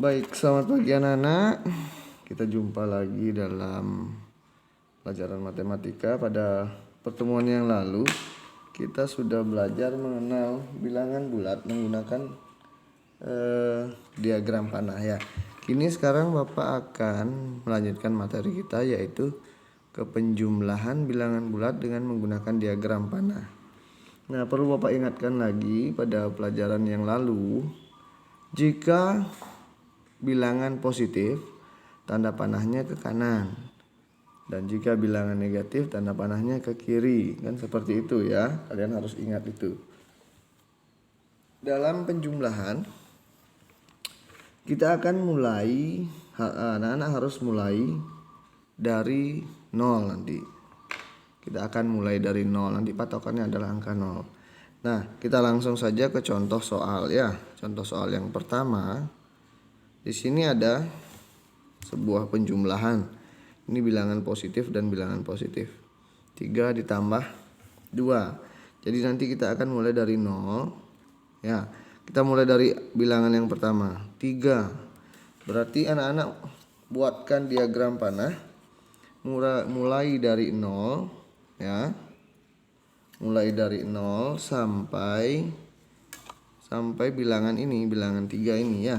Baik, selamat pagi anak-anak. Kita jumpa lagi dalam pelajaran matematika. Pada pertemuan yang lalu kita sudah belajar mengenal bilangan bulat menggunakan diagram panah ya. Kini sekarang Bapak akan melanjutkan materi kita, yaitu kepenjumlahan bilangan bulat dengan menggunakan diagram panah. Nah, perlu Bapak ingatkan lagi pada pelajaran yang lalu, jika bilangan positif, tanda panahnya ke kanan. Dan jika bilangan negatif, tanda panahnya ke kiri. Kan seperti itu ya. Kalian harus ingat itu. Dalam penjumlahan, kita akan mulai, anak-anak harus mulai dari 0 nanti. Kita akan mulai dari 0. Nanti patokannya adalah angka 0. Nah, kita langsung saja ke contoh soal ya. Contoh soal yang pertama. Di sini ada sebuah penjumlahan. Ini bilangan positif dan bilangan positif. 3 ditambah 2. Jadi nanti kita akan mulai dari 0. Ya, kita mulai dari bilangan yang pertama, 3. Berarti anak-anak buatkan diagram panah. Mulai dari 0 ya. Mulai dari 0 sampai bilangan ini, bilangan 3 ini ya.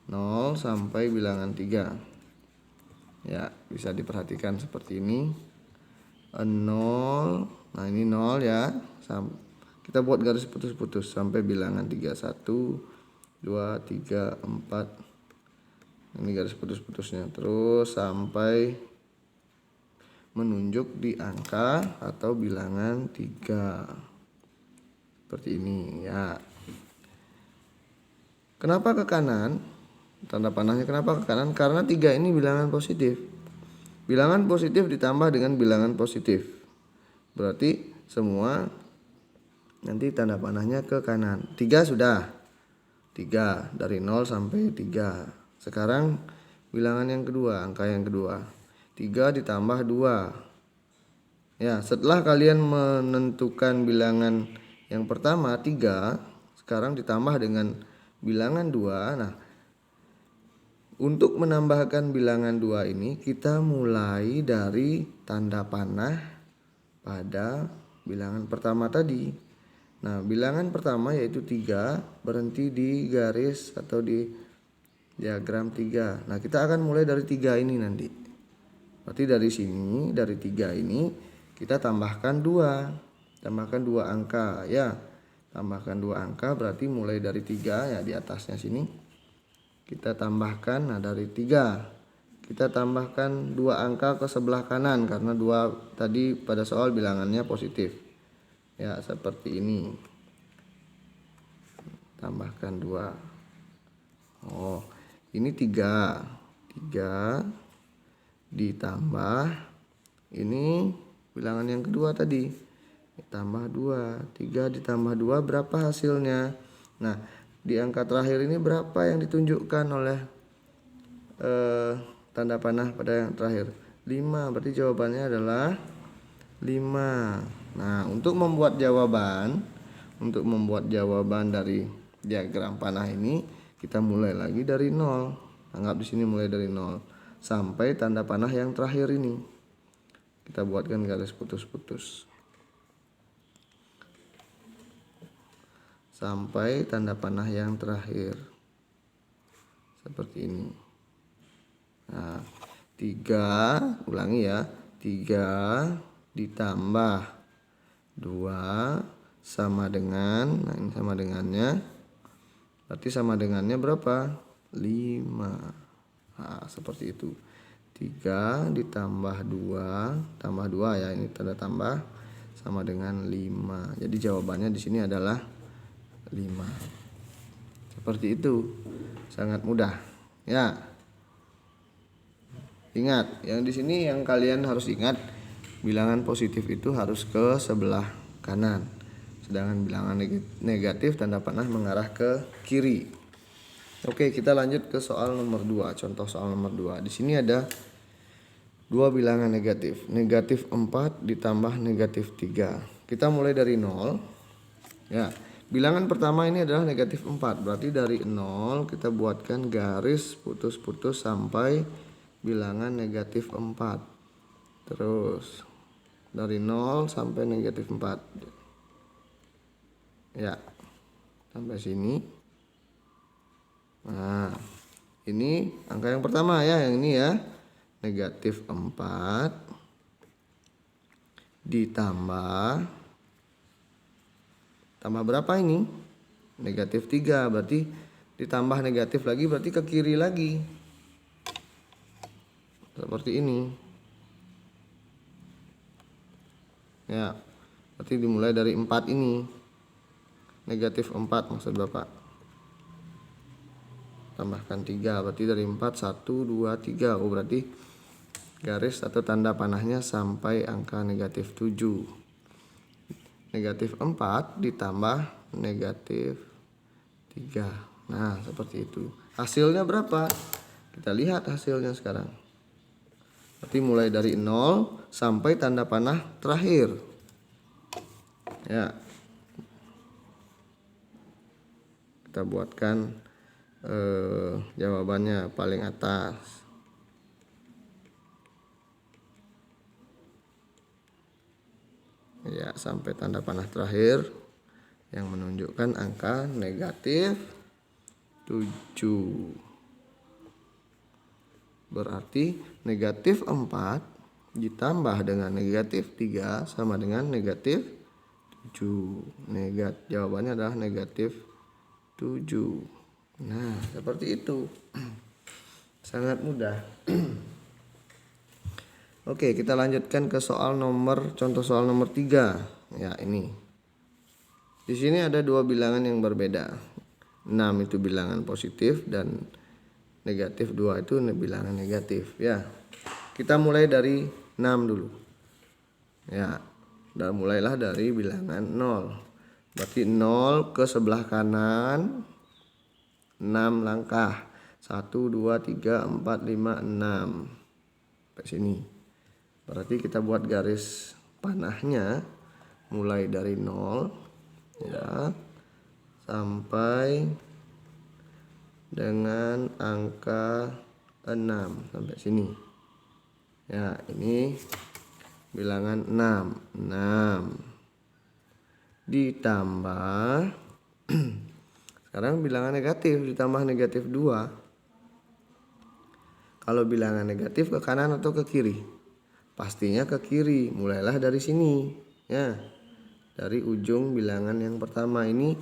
0 sampai bilangan 3. Ya, bisa diperhatikan seperti ini. 0. Nah, ini 0 ya. Kita buat garis putus-putus sampai bilangan 3. 1, 2, 3, 4. Ini garis putus-putusnya. Terus sampai menunjuk di angka atau bilangan 3. Seperti ini ya. Kenapa ke kanan? Tanda panahnya kenapa ke kanan? Karena 3 ini bilangan positif. Bilangan positif ditambah dengan bilangan positif. Berarti semua nanti tanda panahnya ke kanan. 3 sudah. 3 dari 0 sampai 3. Sekarang bilangan yang kedua, angka yang kedua. 3 ditambah 2. Ya, setelah kalian menentukan bilangan yang pertama 3, sekarang ditambah dengan bilangan 2. Nah, untuk menambahkan bilangan 2 ini, kita mulai dari tanda panah pada bilangan pertama tadi. Nah, bilangan pertama yaitu 3 berhenti di garis atau di diagram 3. Nah, kita akan mulai dari 3 ini nanti. Berarti dari sini, dari 3 ini kita tambahkan 2. Tambahkan 2 angka ya. Tambahkan 2 angka berarti mulai dari 3 ya, di atasnya sini. Kita tambahkan, nah dari 3 kita tambahkan 2 angka ke sebelah kanan, karena 2 tadi pada soal bilangannya positif ya, seperti ini. Tambahkan 2. Oh, ini 3 ditambah ini bilangan yang kedua tadi, ditambah 2. 3 ditambah 2 berapa hasilnya? Nah, di angka terakhir ini berapa yang ditunjukkan oleh tanda panah pada yang terakhir? 5. Berarti jawabannya adalah 5. Nah, untuk membuat jawaban dari diagram panah ini, kita mulai lagi dari 0. Anggap di sini mulai dari 0 sampai tanda panah yang terakhir ini. Kita buatkan garis putus-putus. Sampai tanda panah yang terakhir seperti ini. Nah, 3 ulangi ya, 3 ditambah 2 sama dengan, nah ini sama dengannya, berarti sama dengannya berapa? 5. Nah, seperti itu. 3 ditambah 2 tambah 2 ya, ini tanda tambah, sama dengan 5. Jadi jawabannya di sini adalah 5. Seperti itu. Sangat mudah ya. Ingat, yang di sini yang kalian harus ingat, bilangan positif itu harus ke sebelah kanan, sedangkan bilangan negatif tanda panah mengarah ke kiri. Oke, kita lanjut ke soal nomor 2. Contoh soal nomor 2. Di sini ada 2 bilangan negatif. Negatif 4 ditambah negatif 3. Kita mulai dari 0 ya. bilangan pertama ini adalah negatif 4. Berarti dari 0 kita buatkan garis putus-putus sampai bilangan negatif 4. Terus dari 0 sampai negatif 4. Ya, sampai sini. Nah, ini angka yang pertama ya, yang ini ya. Negatif 4 ditambah berapa ini? Negatif 3. Berarti ditambah negatif lagi, berarti ke kiri lagi. Seperti ini. Ya, berarti dimulai dari 4 ini. Negatif 4 maksud Bapak. Tambahkan 3, berarti dari 4 1 2 3. Oh, berarti garis atau tanda panahnya sampai angka negatif 7. Negatif 4 ditambah negatif 3. Nah, seperti itu. Hasilnya berapa? Kita lihat hasilnya sekarang. Berarti mulai dari 0 sampai tanda panah terakhir. Ya. Kita buatkan jawabannya paling atas. Ya, sampai tanda panah terakhir yang menunjukkan angka negatif 7. Berarti negatif 4 ditambah dengan negatif 3 sama dengan negatif 7. Jawabannya adalah negatif 7. Nah, seperti itu. Sangat mudah. Oke, kita lanjutkan ke contoh soal nomor 3. Ya, ini. Di sini ada dua bilangan yang berbeda. 6 itu bilangan positif dan negatif 2 itu bilangan negatif. Ya. Kita mulai dari 6 dulu. Ya. Dan mulailah dari bilangan 0. Berarti 0 ke sebelah kanan 6 langkah. 1 2 3 4 5 6. Sampai sini. Berarti kita buat garis panahnya mulai dari 0 ya sampai dengan angka 6 sampai sini. Ya, ini bilangan 6. 6 ditambah sekarang bilangan negatif ditambah negatif 2. Kalau bilangan negatif ke kanan atau ke kiri? Pastinya ke kiri. Mulailah dari sini. Ya. Dari ujung bilangan yang pertama ini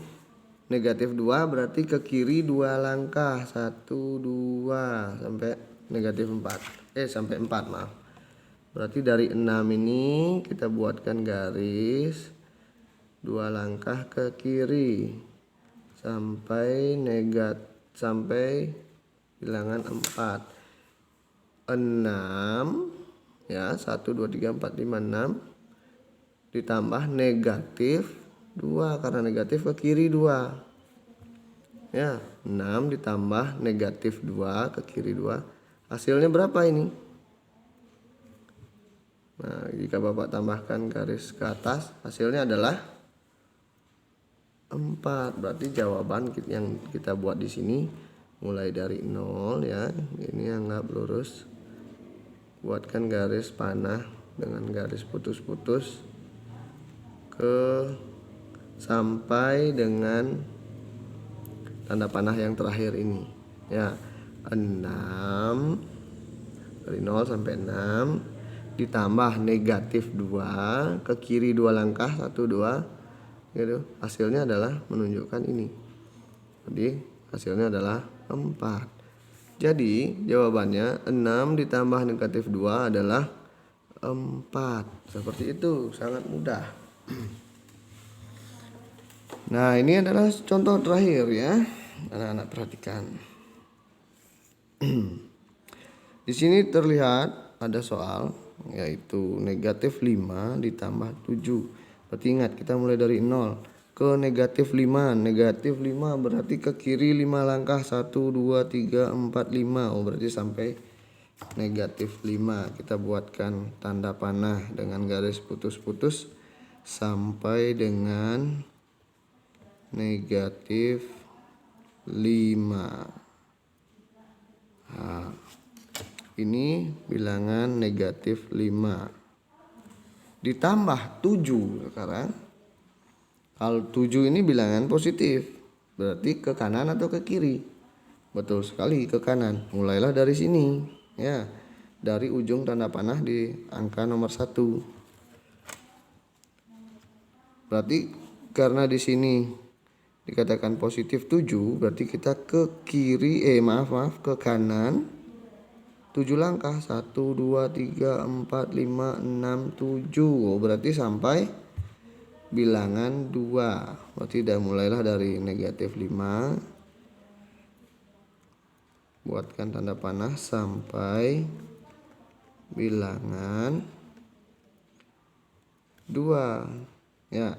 negatif 2 berarti ke kiri 2 langkah. 1 2 sampai negatif 4. Sampai 4, maaf. Berarti dari 6 ini kita buatkan garis 2 langkah ke kiri sampai bilangan 4. 6 ya, 1 2 3 4 5 6 ditambah negatif 2 karena negatif ke kiri 2. Ya, 6 ditambah negatif 2 ke kiri 2. Hasilnya berapa ini? Nah, jika Bapak tambahkan garis ke atas, hasilnya adalah 4. Berarti jawaban yang kita buat di sini mulai dari 0 ya. Ini anggap lurus. Buatkan garis panah dengan garis putus-putus sampai dengan tanda panah yang terakhir ini. Ya, 6 dari 0 sampai 6 ditambah negatif 2 ke kiri 2 langkah 1 2 gitu. Hasilnya adalah menunjukkan ini. Jadi hasilnya adalah 4. Jadi jawabannya 6 ditambah negatif 2 adalah 4. Seperti itu, sangat mudah. Nah, ini adalah contoh terakhir ya. Anak-anak perhatikan. Di sini terlihat ada soal yaitu negatif 5 ditambah 7. Berarti ingat kita mulai dari 0 ke negatif 5. Negatif 5 berarti ke kiri 5 langkah. 1 2 3 4 5. Oh, berarti sampai negatif 5. Kita buatkan tanda panah dengan garis putus-putus sampai dengan negatif 5. Nah, ini bilangan negatif 5 ditambah 7 sekarang. Kalau 7 ini bilangan positif, berarti ke kanan atau ke kiri? Betul sekali, ke kanan. Mulailah dari sini, ya, dari ujung tanda panah di angka nomor 1. Berarti karena di sini dikatakan positif 7, berarti kita ke kiri, ke kanan 7 langkah. 1, 2, 3, 4, 5, 6, 7. Oh, berarti sampai bilangan 2. Berarti udah mulailah dari negatif 5. Buatkan tanda panah sampai bilangan 2. Ya.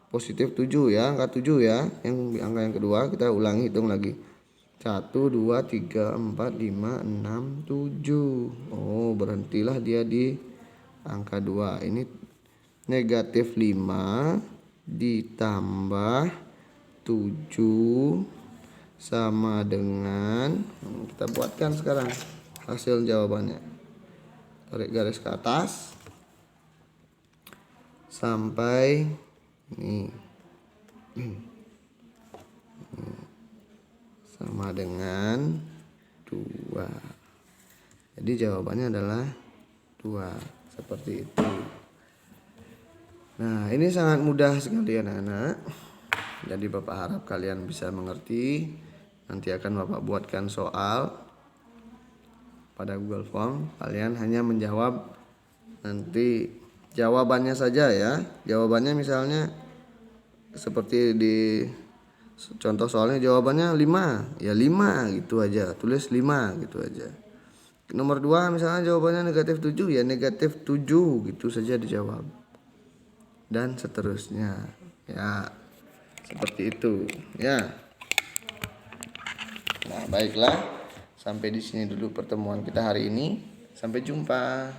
Positif 7 ya, angka 7 ya. Angka yang kedua kita ulangi, hitung lagi. 1, 2, 3, 4, 5, 6, 7. Oh, berhentilah dia di angka 2. Ini negatif 5 ditambah 7 sama dengan, kita buatkan sekarang hasil jawabannya. Tarik garis ke atas sampai ini sama dengan 2. Jadi jawabannya adalah 2, seperti itu. Nah, ini sangat mudah sekali anak-anak. Jadi Bapak harap kalian bisa mengerti. Nanti akan Bapak buatkan soal pada Google Form. Kalian hanya menjawab nanti jawabannya saja ya. Jawabannya misalnya seperti di contoh soalnya jawabannya 5. Ya 5 gitu aja. Tulis 5 gitu aja. Nomor 2 misalnya jawabannya negatif 7, ya negatif 7 gitu saja dijawab. Dan seterusnya. Ya. Seperti itu, ya. Nah, baiklah. Sampai di sini dulu pertemuan kita hari ini. Sampai jumpa.